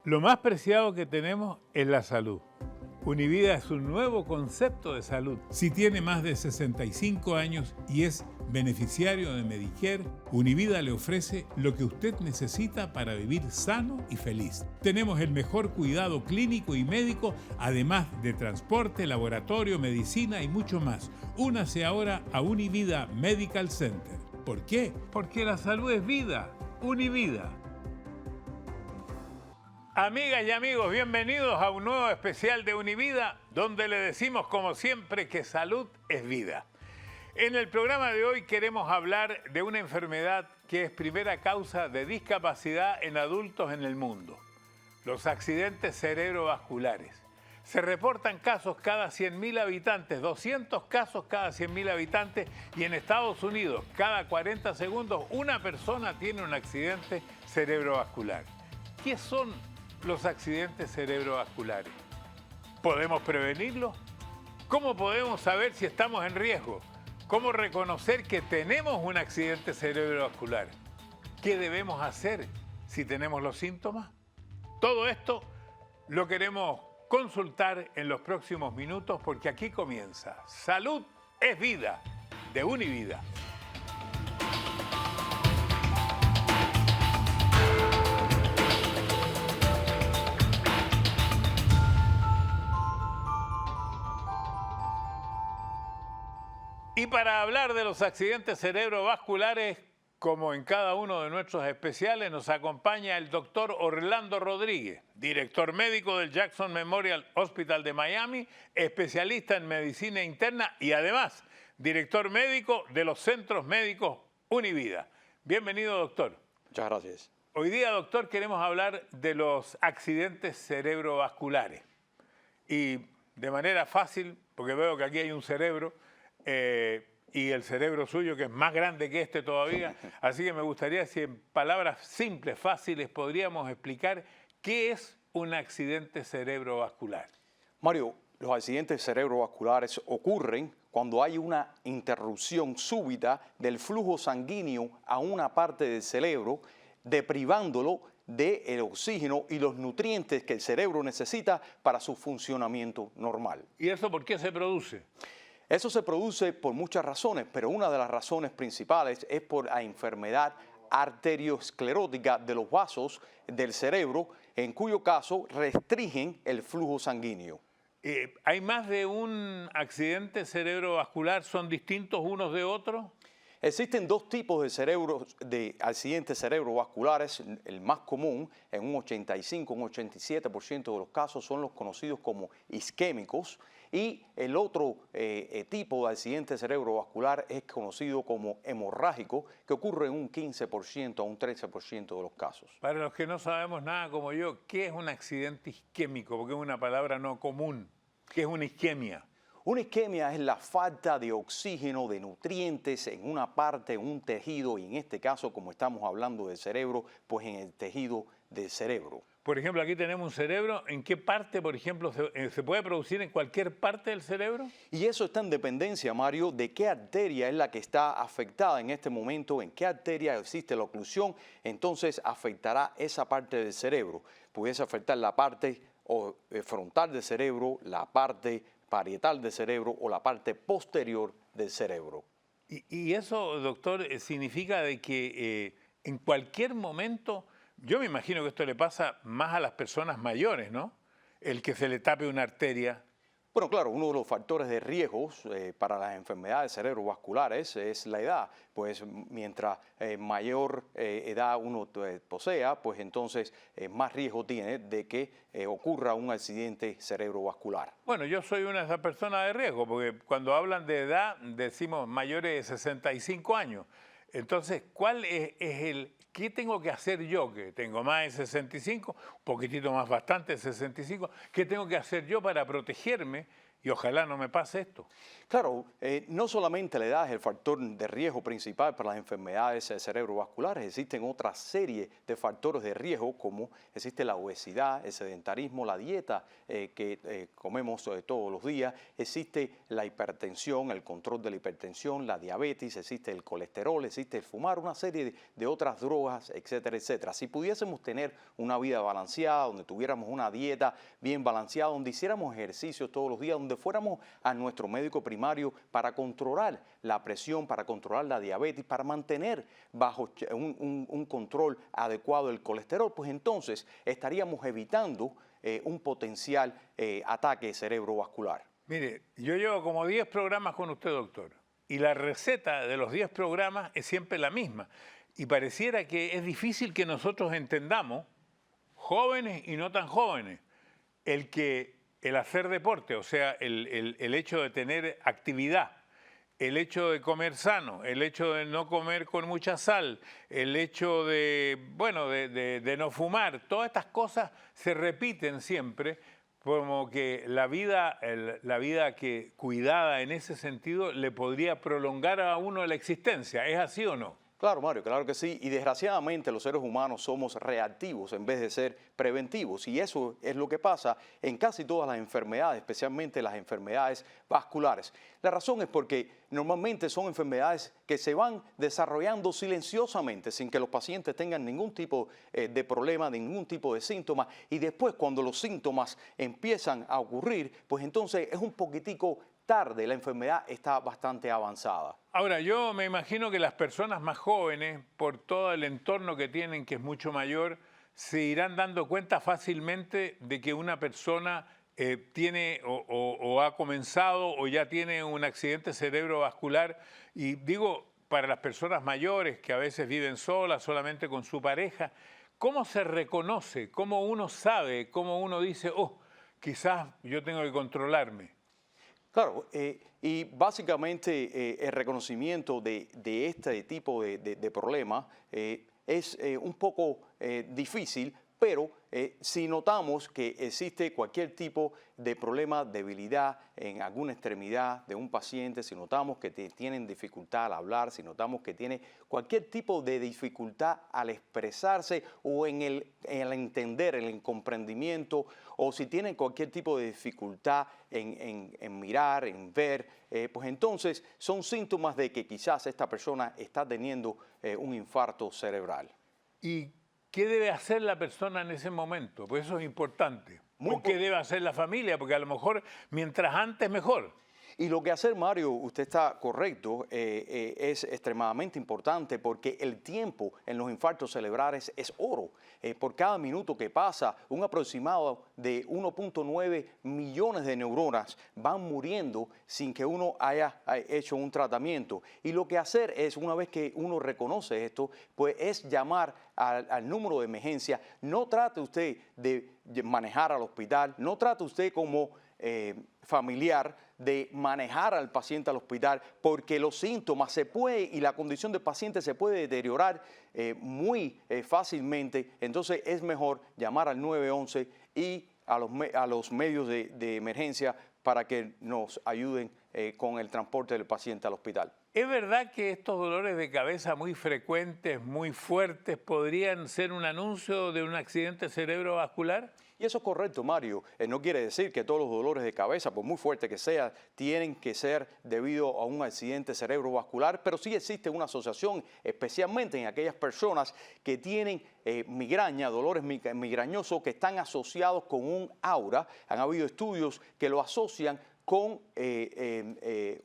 Lo más preciado que tenemos es la salud. Univida es un nuevo concepto de salud. Si tiene más de 65 años y es beneficiario de Medicare, Univida le ofrece lo que usted necesita para vivir sano y feliz. Tenemos el mejor cuidado clínico y médico, además de transporte, laboratorio, medicina y mucho más. Únase ahora a Univida Medical Center. ¿Por qué? Porque la salud es vida. Univida. Amigas y amigos, bienvenidos a un nuevo especial de Univida, donde le decimos, como siempre, que salud es vida. En el programa de hoy queremos hablar de una enfermedad que es primera causa de discapacidad en adultos en el mundo: los accidentes cerebrovasculares. Se reportan casos cada 100.000 habitantes, 200 casos cada 100.000 habitantes, y en Estados Unidos, cada 40 segundos, una persona tiene un accidente cerebrovascular. ¿Qué son los accidentes cerebrovasculares? ¿Podemos prevenirlos? ¿Cómo podemos saber si estamos en riesgo? ¿Cómo reconocer que tenemos un accidente cerebrovascular? ¿Qué debemos hacer si tenemos los síntomas? Todo esto lo queremos consultar en los próximos minutos, porque aquí comienza Salud es Vida, de Univida. Y para hablar de los accidentes cerebrovasculares, como en cada uno de nuestros especiales, nos acompaña el doctor Orlando Rodríguez, director médico del Jackson Memorial Hospital de Miami, especialista en medicina interna y además director médico de los centros médicos Univida. Bienvenido, doctor. Muchas gracias. Hoy día, doctor, queremos hablar de los accidentes cerebrovasculares. Y de manera fácil, porque veo que aquí hay un cerebro, y el cerebro suyo, que es más grande que este todavía. Así que me gustaría, si en palabras simples, fáciles, podríamos explicar qué es un accidente cerebrovascular. Mario, los accidentes cerebrovasculares ocurren cuando hay una interrupción súbita del flujo sanguíneo a una parte del cerebro, deprivándolo del oxígeno y los nutrientes que el cerebro necesita para su funcionamiento normal. ¿Y eso por qué se produce? Eso se produce por muchas razones, pero una de las razones principales es por la enfermedad arteriosclerótica de los vasos del cerebro, en cuyo caso restringen el flujo sanguíneo. ¿Hay más de un accidente cerebrovascular? ¿Son distintos unos de otros? Existen dos tipos de accidentes cerebrovasculares. El más común, en un 85, un 87% de los casos, son los conocidos como isquémicos. Y el otro tipo de accidente cerebrovascular es conocido como hemorrágico, que ocurre en un 15% a un 13% de los casos. Para los que no sabemos nada como yo, ¿qué es un accidente isquémico? Porque es una palabra no común. ¿Qué es una isquemia? Una isquemia es la falta de oxígeno, de nutrientes en una parte, en un tejido, y en este caso, como estamos hablando del cerebro, pues en el tejido del cerebro. Por ejemplo, aquí tenemos un cerebro. ¿En qué parte, por ejemplo, se puede producir en cualquier parte del cerebro? Y eso está en dependencia, Mario, de qué arteria es la que está afectada en este momento, en qué arteria existe la oclusión, entonces afectará esa parte del cerebro. Pudiese afectar la parte frontal del cerebro, la parte parietal del cerebro o la parte posterior del cerebro. Y eso, doctor, significa de que en cualquier momento, yo me imagino que esto le pasa más a las personas mayores, ¿no? El que se le tape una arteria. Bueno, claro, uno de los factores de riesgo para las enfermedades cerebrovasculares es la edad. Pues mientras mayor edad uno posea, pues entonces más riesgo tiene de que ocurra un accidente cerebrovascular. Bueno, yo soy una de esas personas de riesgo, porque cuando hablan de edad decimos mayores de 65 años. Entonces, ¿qué tengo que hacer yo, que tengo más de 65, un poquitito más, bastante de 65? ¿Qué tengo que hacer yo para protegerme y ojalá no me pase esto. Claro, no solamente la edad es el factor de riesgo principal para las enfermedades cerebrovasculares, existen otra serie de factores de riesgo como existe la obesidad, el sedentarismo, la dieta que comemos todos los días, existe la hipertensión, el control de la hipertensión, la diabetes, existe el colesterol, existe el fumar, una serie de otras drogas, etcétera, etcétera. Si pudiésemos tener una vida balanceada, donde tuviéramos una dieta bien balanceada, donde hiciéramos ejercicios todos los días, donde fuéramos a nuestro médico primario para controlar la presión, para controlar la diabetes, para mantener bajo un control adecuado del colesterol, pues entonces estaríamos evitando un potencial ataque cerebrovascular. Mire, yo llevo como 10 programas con usted, doctor, y la receta de los 10 programas es siempre la misma. Y pareciera que es difícil que nosotros entendamos, jóvenes y no tan jóvenes, el hacer deporte, o sea, el hecho de tener actividad, el hecho de comer sano, el hecho de no comer con mucha sal, el hecho de, bueno, de no fumar, todas estas cosas se repiten siempre, como que la vida que cuidada en ese sentido le podría prolongar a uno la existencia. ¿Es así o no? Claro, Mario, claro que sí. Y desgraciadamente los seres humanos somos reactivos en vez de ser preventivos. Y eso es lo que pasa en casi todas las enfermedades, especialmente las enfermedades vasculares. La razón es porque normalmente son enfermedades que se van desarrollando silenciosamente, sin que los pacientes tengan ningún tipo de problema, ningún tipo de síntomas. Y después, cuando los síntomas empiezan a ocurrir, pues entonces es un poquitico tarde, la enfermedad está bastante avanzada. Ahora, yo me imagino que las personas más jóvenes, por todo el entorno que tienen, que es mucho mayor, se irán dando cuenta fácilmente de que una persona tiene o ha comenzado o ya tiene un accidente cerebrovascular. Y digo, para las personas mayores que a veces viven solas, solamente con su pareja, ¿cómo se reconoce? ¿Cómo uno sabe? ¿Cómo uno dice, oh, quizás yo tengo que controlarme? Claro, y básicamente el reconocimiento de este tipo de problemas es un poco difícil, pero si notamos que existe cualquier tipo de problema, debilidad en alguna extremidad de un paciente, si notamos que tienen dificultad al hablar, si notamos que tiene cualquier tipo de dificultad al expresarse o en el entender, en el comprendimiento, o si tienen cualquier tipo de dificultad en mirar, en ver, pues entonces son síntomas de que quizás esta persona está teniendo un infarto cerebral. ¿Y qué debe hacer la persona en ese momento? Pues eso es importante. ¿O qué debe hacer la familia? Porque a lo mejor mientras antes mejor. Y lo que hacer, Mario, usted está correcto, es extremadamente importante porque el tiempo en los infartos cerebrales es oro. Por cada minuto que pasa, un aproximado de 1.9 millones de neuronas van muriendo sin que uno haya hecho un tratamiento. Y lo que hacer es, una vez que uno reconoce esto, pues es llamar al número de emergencia. No trate usted de manejar al hospital, no trate usted como familiar de manejar al paciente al hospital, porque los síntomas y la condición del paciente se puede deteriorar muy fácilmente. Entonces es mejor llamar al 911 y a los medios de emergencia para que nos ayuden con el transporte del paciente al hospital. ¿Es verdad que estos dolores de cabeza muy frecuentes, muy fuertes, podrían ser un anuncio de un accidente cerebrovascular? Y eso es correcto, Mario. No quiere decir que todos los dolores de cabeza, por muy fuerte que sea, tienen que ser debido a un accidente cerebrovascular, pero sí existe una asociación, especialmente en aquellas personas que tienen migraña, dolores migrañosos que están asociados con un aura. Han habido estudios que lo asocian con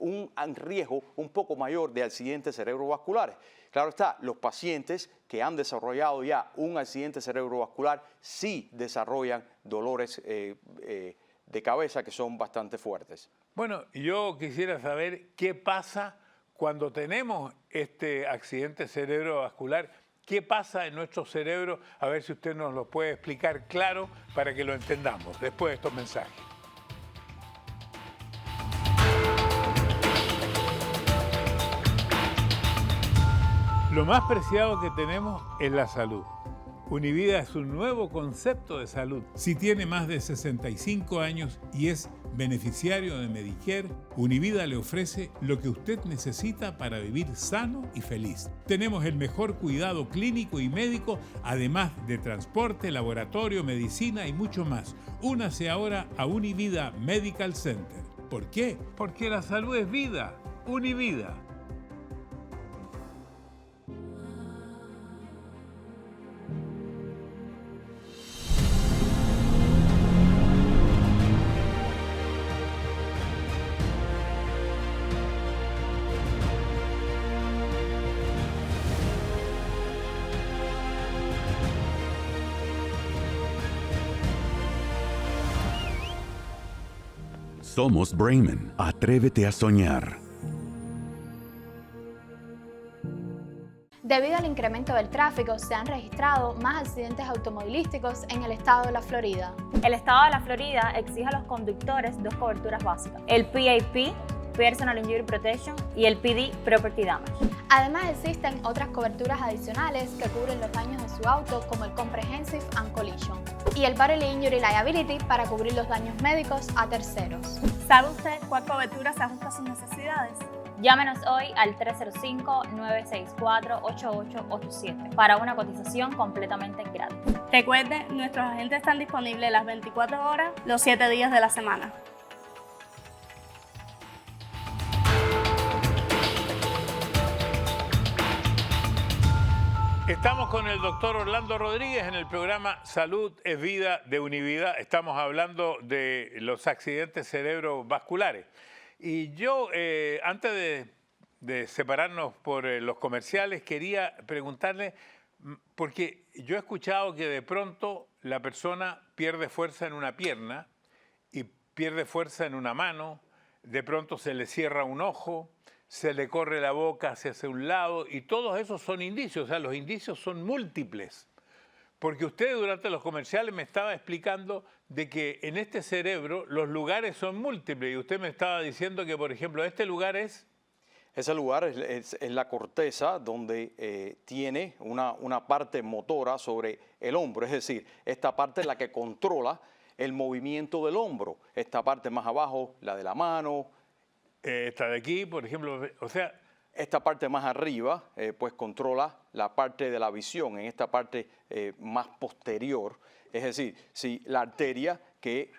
un riesgo un poco mayor de accidentes cerebrovasculares. Claro está, los pacientes que han desarrollado ya un accidente cerebrovascular sí desarrollan dolores de cabeza que son bastante fuertes. Bueno, yo quisiera saber qué pasa cuando tenemos este accidente cerebrovascular. ¿Qué pasa en nuestro cerebro? A ver si usted nos lo puede explicar claro para que lo entendamos después de estos mensajes. Lo más preciado que tenemos es la salud. Univida es un nuevo concepto de salud. Si tiene más de 65 años y es beneficiario de Medicare, Univida le ofrece lo que usted necesita para vivir sano y feliz. Tenemos el mejor cuidado clínico y médico, además de transporte, laboratorio, medicina y mucho más. Únase ahora a Univida Medical Center. ¿Por qué? Porque la salud es vida. Univida. Somos Brayman. Atrévete a soñar. Debido al incremento del tráfico, se han registrado más accidentes automovilísticos en el estado de la Florida. El estado de la Florida exige a los conductores dos coberturas básicas: el PIP, Personal Injury Protection, y el PD, Property Damage. Además, existen otras coberturas adicionales que cubren los daños de su auto, como el Comprehensive and Collision, y el Bodily Injury Liability para cubrir los daños médicos a terceros. ¿Sabe usted cuál cobertura se ajusta a sus necesidades? Llámenos hoy al 305-964-8887 para una cotización completamente gratis. Recuerde, nuestros agentes están disponibles las 24 horas, los 7 días de la semana. Estamos con el doctor Orlando Rodríguez en el programa Salud es Vida de Univida. Estamos hablando de los accidentes cerebrovasculares. Y yo, antes de separarnos por los comerciales, quería preguntarle, porque yo he escuchado que de pronto la persona pierde fuerza en una pierna y pierde fuerza en una mano, de pronto se le cierra un ojo, se le corre la boca hacia un lado, y todos esos son indicios, o sea, los indicios son múltiples. Porque usted durante los comerciales me estaba explicando de que en este cerebro los lugares son múltiples, y usted me estaba diciendo que, por ejemplo, este lugar es... Ese lugar es la corteza, donde tiene una parte motora sobre el hombro, es decir, esta parte es la que controla el movimiento del hombro. Esta parte más abajo, la de la mano. Esta de aquí, por ejemplo, o sea... Esta parte más arriba, pues controla la parte de la visión, en esta parte más posterior. Es decir, si la arteria que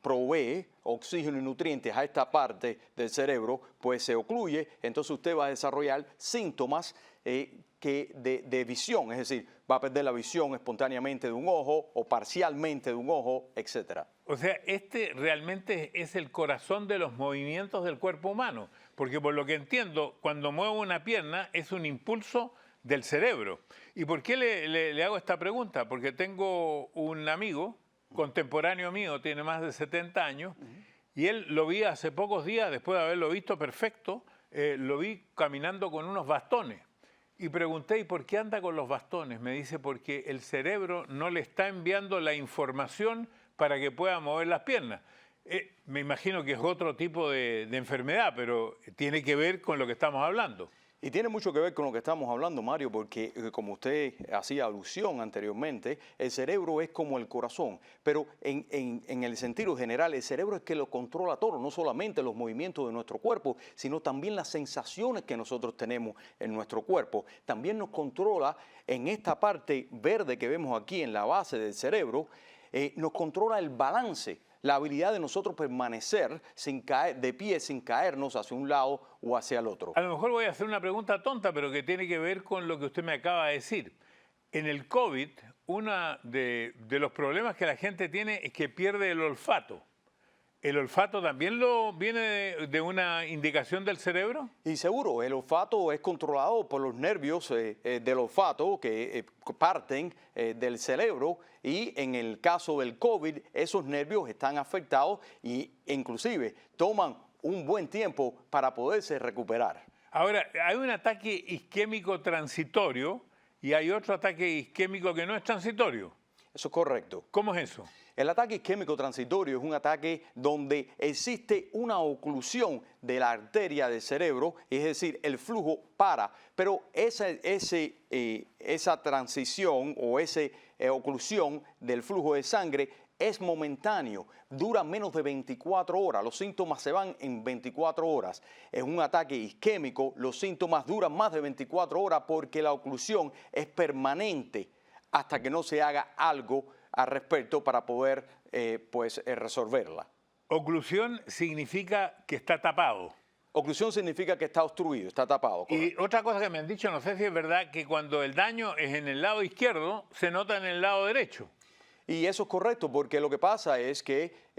provee oxígeno y nutrientes a esta parte del cerebro, pues se ocluye, entonces usted va a desarrollar síntomas de visión, es decir, va a perder la visión espontáneamente de un ojo o parcialmente de un ojo, etcétera. O sea, este realmente es el corazón de los movimientos del cuerpo humano, porque por lo que entiendo, cuando muevo una pierna es un impulso del cerebro. ¿Y por qué le hago esta pregunta? Porque tengo un amigo, contemporáneo mío, tiene más de 70 años, y él lo vi hace pocos días, después de haberlo visto perfecto, lo vi caminando con unos bastones. Y pregunté, ¿y por qué anda con los bastones? Me dice, porque el cerebro no le está enviando la información para que pueda mover las piernas. Me imagino que es otro tipo de enfermedad, pero tiene que ver con lo que estamos hablando. Y tiene mucho que ver con lo que estamos hablando, Mario, porque como usted hacía alusión anteriormente, el cerebro es como el corazón, pero en el sentido general, el cerebro es que lo controla todo, no solamente los movimientos de nuestro cuerpo, sino también las sensaciones que nosotros tenemos en nuestro cuerpo. También nos controla en esta parte verde que vemos aquí en la base del cerebro, nos controla el balance, la habilidad de nosotros permanecer sin caer, de pie sin caernos hacia un lado o hacia el otro. A lo mejor voy a hacer una pregunta tonta, pero que tiene que ver con lo que usted me acaba de decir. En el COVID, uno de los problemas que la gente tiene es que pierde el olfato. ¿El olfato también viene de una indicación del cerebro? Y seguro, el olfato es controlado por los nervios del olfato que parten del cerebro, y en el caso del COVID esos nervios están afectados e inclusive toman un buen tiempo para poderse recuperar. Ahora, hay un ataque isquémico transitorio y hay otro ataque isquémico que no es transitorio. Eso es correcto. ¿Cómo es eso? El ataque isquémico transitorio es un ataque donde existe una oclusión de la arteria del cerebro, es decir, el flujo para, pero esa transición o esa oclusión del flujo de sangre es momentáneo, dura menos de 24 horas, los síntomas se van en 24 horas. Es un ataque isquémico, los síntomas duran más de 24 horas porque la oclusión es permanente hasta que no se haga algo al respecto para poder resolverla. Oclusión significa que está tapado. Oclusión significa que está obstruido, está tapado. Y otra cosa que me han dicho, no sé si es verdad, que cuando el daño es en el lado izquierdo, se nota en el lado derecho. Y eso es correcto, porque lo que pasa es que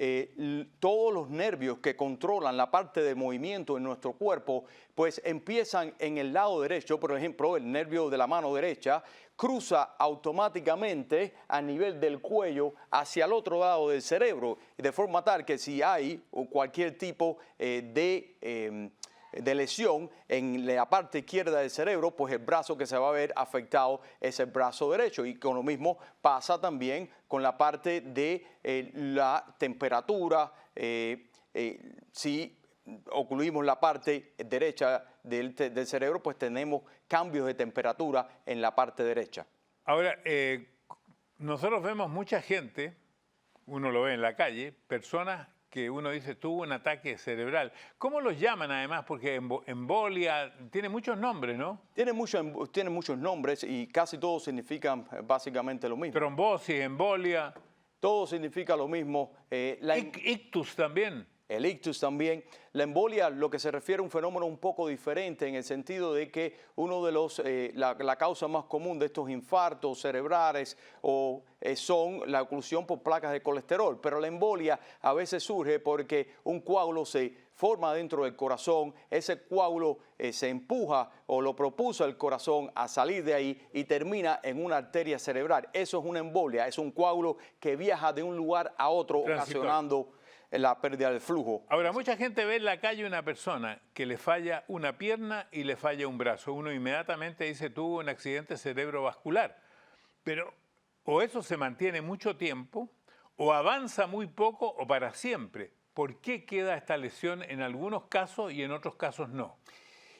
todos los nervios que controlan la parte de movimiento en nuestro cuerpo, pues empiezan en el lado derecho. Por ejemplo, el nervio de la mano derecha cruza automáticamente a nivel del cuello hacia el otro lado del cerebro, de forma tal que si hay cualquier tipo de lesión en la parte izquierda del cerebro, pues el brazo que se va a ver afectado es el brazo derecho. Y con lo mismo pasa también con la parte de la temperatura. Si ocluimos la parte derecha del cerebro, pues tenemos cambios de temperatura en la parte derecha. Ahora, nosotros vemos mucha gente, uno lo ve en la calle, personas que uno dice tuvo un ataque cerebral. ¿Cómo los llaman además? Porque embolia tiene muchos nombres, ¿no? Tiene muchos nombres y casi todos significan básicamente lo mismo. Trombosis, embolia. Todo significa lo mismo. Ictus también. El ictus también. La embolia, lo que se refiere a un fenómeno un poco diferente en el sentido de que uno de la causa más común de estos infartos cerebrales son la oclusión por placas de colesterol, pero la embolia a veces surge porque un coágulo se forma dentro del corazón, ese coágulo se empuja o lo propulsa el corazón a salir de ahí y termina en una arteria cerebral. Eso es una embolia, es un coágulo que viaja de un lugar a otro ocasionando la pérdida del flujo. Ahora, mucha gente ve en la calle una persona que le falla una pierna y le falla un brazo. Uno inmediatamente dice tuvo un accidente cerebrovascular. Pero o eso se mantiene mucho tiempo, o avanza muy poco, o para siempre. ¿Por qué queda esta lesión en algunos casos y en otros casos no?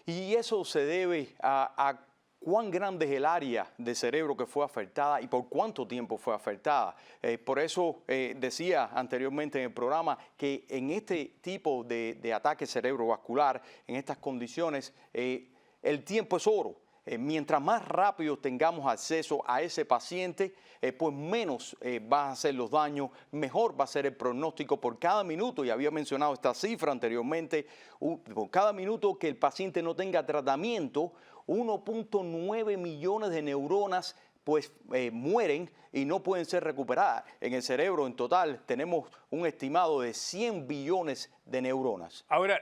Y eso se debe a cuán grande es el área del cerebro que fue afectada y por cuánto tiempo fue afectada. Por eso decía anteriormente en el programa que en este tipo de ataque cerebrovascular, en estas condiciones, el tiempo es oro. Mientras más rápido tengamos acceso a ese paciente, pues menos van a ser los daños, mejor va a ser el pronóstico por cada minuto, y había mencionado esta cifra anteriormente, por cada minuto que el paciente no tenga tratamiento, 1.9 millones de neuronas pues mueren y no pueden ser recuperadas. En el cerebro en total tenemos un estimado de 100 billones de neuronas. Ahora,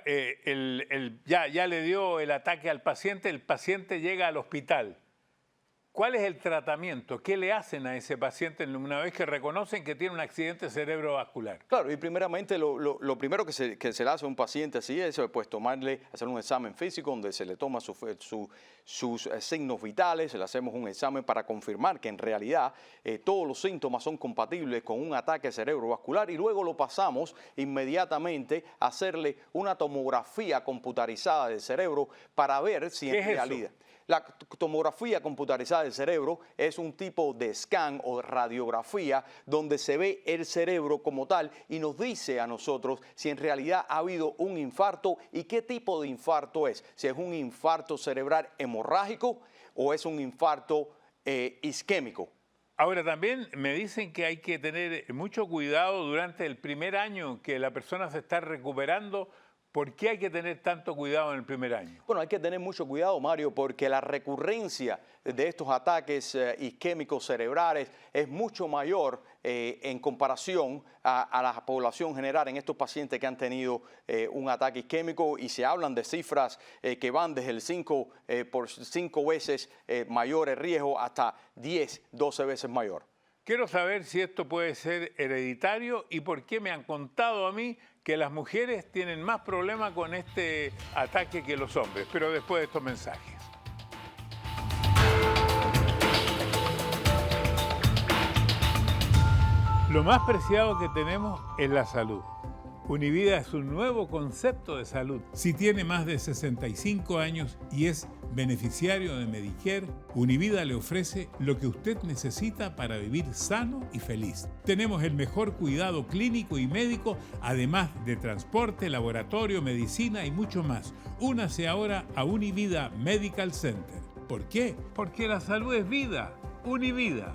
ya le dio el ataque al paciente, el paciente llega al hospital. ¿Cuál es el tratamiento? ¿Qué le hacen a ese paciente una vez que reconocen que tiene un accidente cerebrovascular? Claro, y primeramente lo primero que se le hace a un paciente así es pues hacer un examen físico donde se le toma sus signos vitales, le hacemos un examen para confirmar que en realidad todos los síntomas son compatibles con un ataque cerebrovascular, y luego lo pasamos inmediatamente a hacerle una tomografía computarizada del cerebro para ver si en realidad... La tomografía computarizada del cerebro es un tipo de scan o radiografía donde se ve el cerebro como tal y nos dice a nosotros si en realidad ha habido un infarto y qué tipo de infarto es. Si es un infarto cerebral hemorrágico o es un infarto isquémico. Ahora, también me dicen que hay que tener mucho cuidado durante el primer año que la persona se está recuperando. ¿Por qué hay que tener tanto cuidado en el primer año? Bueno, hay que tener mucho cuidado, Mario, porque la recurrencia de estos ataques isquémicos cerebrales es mucho mayor en comparación a la población general en estos pacientes que han tenido un ataque isquémico, y se hablan de cifras que van desde el 5 veces mayor el riesgo hasta 10, 12 veces mayor. Quiero saber si esto puede ser hereditario y por qué me han contado a mí que las mujeres tienen más problemas con este ataque que los hombres, pero después de estos mensajes. Lo más preciado que tenemos es la salud. Univida es un nuevo concepto de salud. Si tiene más de 65 años y es beneficiario de Medicare, Univida le ofrece lo que usted necesita para vivir sano y feliz. Tenemos el mejor cuidado clínico y médico, además de transporte, laboratorio, medicina y mucho más. Únase ahora a Univida Medical Center. ¿Por qué? Porque la salud es vida. Univida.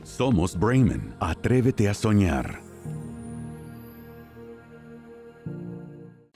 Somos Brayman. Atrévete a soñar.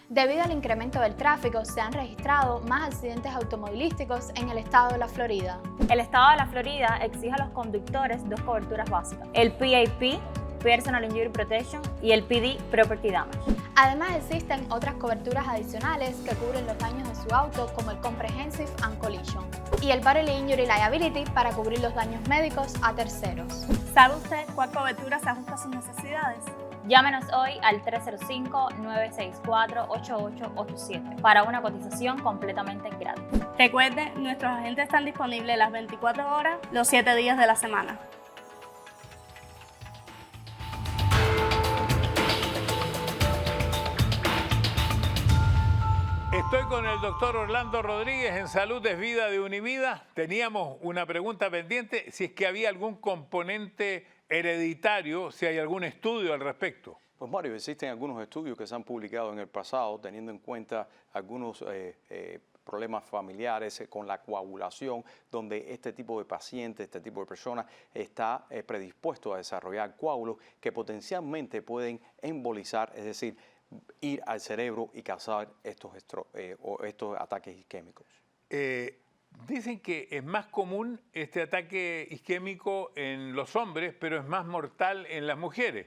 Debido al incremento del tráfico, se han registrado más accidentes automovilísticos en el estado de la Florida. El estado de la Florida exige a los conductores dos coberturas básicas: el PAP, Personal Injury Protection, y el PD, Property Damage. Además, existen otras coberturas adicionales que cubren los daños de su auto, como el Comprehensive and Collision y el Bodily Injury Liability para cubrir los daños médicos a terceros. ¿Sabe usted cuál cobertura se ajusta a sus necesidades? Llámenos hoy al 305-964-8887 para una cotización completamente gratis. Recuerde, nuestros agentes están disponibles las 24 horas, los 7 días de la semana. Estoy con el doctor Orlando Rodríguez en Salud es Vida de Univida. Teníamos una pregunta pendiente, si es que había algún componente hereditario, si hay algún estudio al respecto. Pues Mario, existen algunos estudios que se han publicado en el pasado teniendo en cuenta algunos problemas familiares con la coagulación, donde este tipo de paciente, este tipo de persona está predispuesto a desarrollar coágulos que potencialmente pueden embolizar, es decir, ir al cerebro y causar estos ataques isquémicos. Dicen que es más común este ataque isquémico en los hombres, pero es más mortal en las mujeres.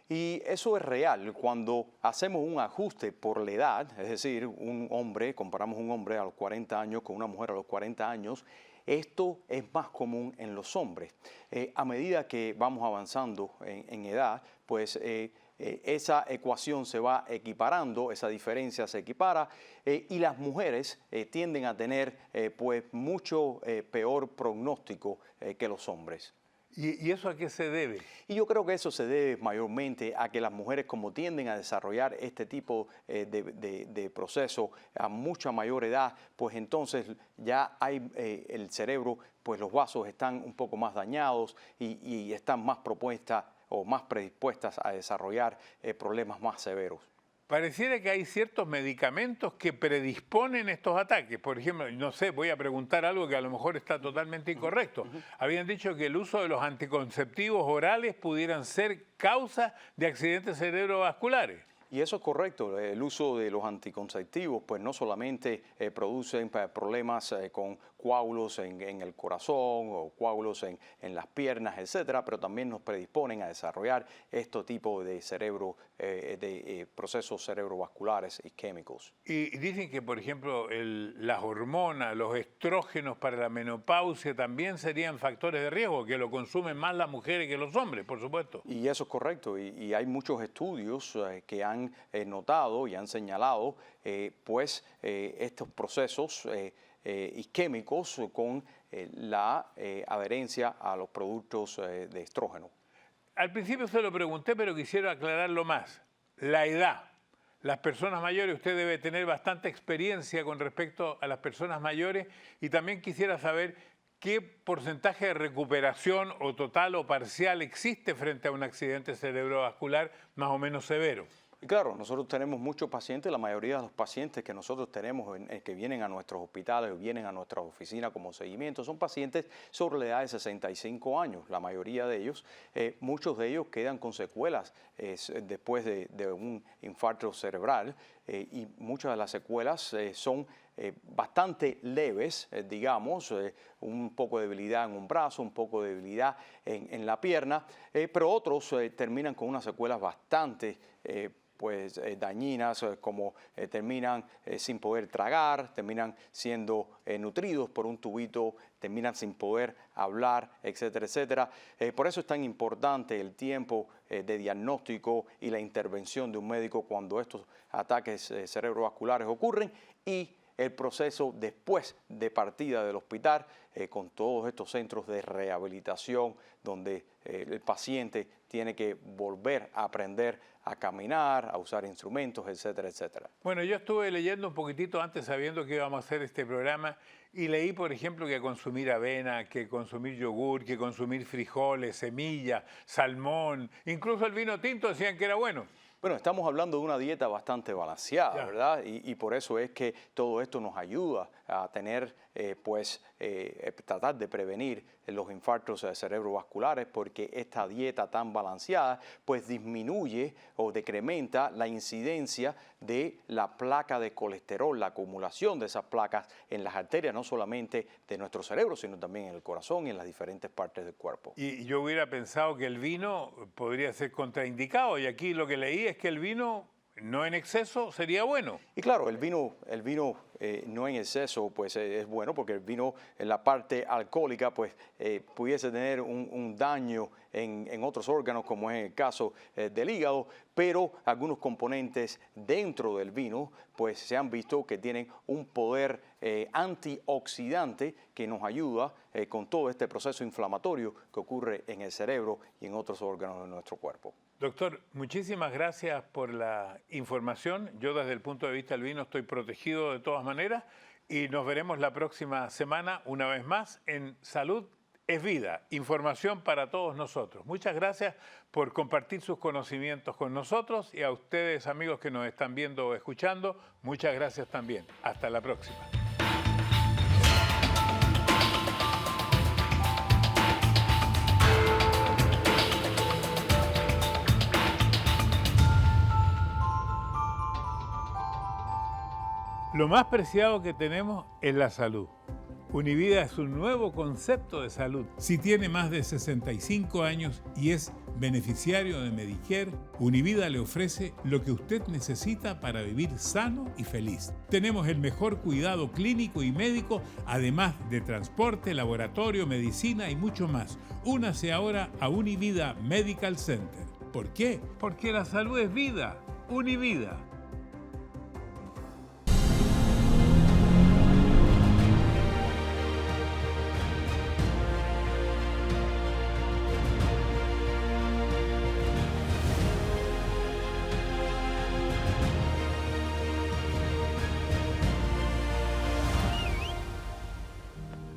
Y eso es real. Cuando hacemos un ajuste por la edad, es decir, un hombre, comparamos un hombre a los 40 años con una mujer a los 40 años, esto es más común en los hombres. A medida que vamos avanzando en edad, pues esa ecuación se va equiparando, esa diferencia se equipara y las mujeres tienden a tener pues mucho peor pronóstico que los hombres. ¿Y eso a qué se debe? Y yo creo que eso se debe mayormente a que las mujeres, como tienden a desarrollar este tipo de proceso a mucha mayor edad, pues entonces ya hay el cerebro, pues los vasos están un poco más dañados y están más propuestas o más predispuestas a desarrollar problemas más severos. Pareciera que hay ciertos medicamentos que predisponen estos ataques. Por ejemplo, no sé, voy a preguntar algo que a lo mejor está totalmente incorrecto. Habían dicho que el uso de los anticonceptivos orales pudieran ser causa de accidentes cerebrovasculares. Y eso es correcto. El uso de los anticonceptivos pues no solamente producen problemas con coágulos en el corazón o coágulos en las piernas, etcétera, pero también nos predisponen a desarrollar este tipo de procesos cerebrovasculares isquémicos. Y dicen que, por ejemplo, las hormonas, los estrógenos para la menopausia también serían factores de riesgo, que lo consumen más las mujeres que los hombres, por supuesto. Y eso es correcto. Y hay muchos estudios que han notado y han señalado estos procesos isquémicos con la adherencia a los productos de estrógeno. Al principio se lo pregunté, pero quisiera aclararlo más. La edad. Las personas mayores, usted debe tener bastante experiencia con respecto a las personas mayores y también quisiera saber qué porcentaje de recuperación o total o parcial existe frente a un accidente cerebrovascular más o menos severo. Claro, nosotros tenemos muchos pacientes, la mayoría de los pacientes que nosotros tenemos que vienen a nuestros hospitales o vienen a nuestras oficinas como seguimiento son pacientes sobre la edad de 65 años, la mayoría de ellos. Muchos de ellos quedan con secuelas después de un infarto cerebral y muchas de las secuelas son bastante leves, digamos, un poco de debilidad en un brazo, un poco de debilidad en la pierna, pero otros terminan con unas secuelas bastante dañinas, como terminan sin poder tragar, terminan siendo nutridos por un tubito, terminan sin poder hablar, etcétera, etcétera. Por eso es tan importante el tiempo de diagnóstico y la intervención de un médico cuando estos ataques cerebrovasculares ocurren, y el proceso después de partida del hospital con todos estos centros de rehabilitación donde el paciente tiene que volver a aprender a caminar, a usar instrumentos, etcétera, etcétera. Bueno, yo estuve leyendo un poquitito antes sabiendo que íbamos a hacer este programa y leí, por ejemplo, que consumir avena, que consumir yogur, que consumir frijoles, semillas, salmón, incluso el vino tinto decían que era bueno. Bueno, estamos hablando de una dieta bastante balanceada, Ya. ¿verdad? Y por eso es que todo esto nos ayuda a tener, tratar de prevenir los infartos cerebrovasculares, porque esta dieta tan balanceada pues disminuye o decrementa la incidencia de la placa de colesterol, la acumulación de esas placas en las arterias, no solamente de nuestro cerebro, sino también en el corazón y en las diferentes partes del cuerpo. Y yo hubiera pensado que el vino podría ser contraindicado, y aquí lo que leí es que el vino no en exceso sería bueno. Y claro, el vino no en exceso pues es bueno, porque el vino en la parte alcohólica pues pudiese tener un daño en otros órganos, como es el caso del hígado, pero algunos componentes dentro del vino pues se han visto que tienen un poder antioxidante que nos ayuda con todo este proceso inflamatorio que ocurre en el cerebro y en otros órganos de nuestro cuerpo. Doctor, muchísimas gracias por la información. Yo desde el punto de vista del vino estoy protegido de todas maneras, y nos veremos la próxima semana una vez más en Salud es Vida, información para todos nosotros. Muchas gracias por compartir sus conocimientos con nosotros, y a ustedes, amigos que nos están viendo o escuchando, muchas gracias también. Hasta la próxima. Lo más preciado que tenemos es la salud. Univida es un nuevo concepto de salud. Si tiene más de 65 años y es beneficiario de Medicare, Univida le ofrece lo que usted necesita para vivir sano y feliz. Tenemos el mejor cuidado clínico y médico, además de transporte, laboratorio, medicina y mucho más. Únase ahora a Univida Medical Center. ¿Por qué? Porque la salud es vida. Univida.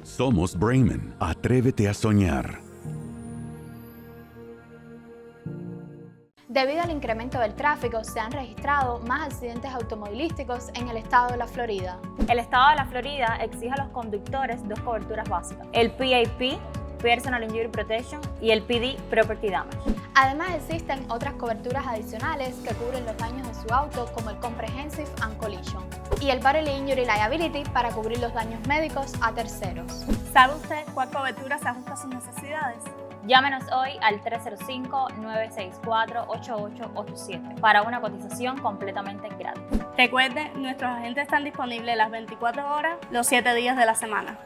Somos Brayman. Atrévete a soñar. Debido al incremento del tráfico, se han registrado más accidentes automovilísticos en el estado de la Florida. El estado de la Florida exige a los conductores dos coberturas básicas: el PAP, Personal Injury Protection, y el PD, Property Damage. Además, existen otras coberturas adicionales que cubren los daños de su auto, como el Comprehensive and Collision y el Bodily Injury Liability para cubrir los daños médicos a terceros. ¿Sabe usted cuál cobertura se ajusta a sus necesidades? Llámenos hoy al 305-964-8887 para una cotización completamente gratis. Recuerde, nuestros agentes están disponibles las 24 horas, los 7 días de la semana.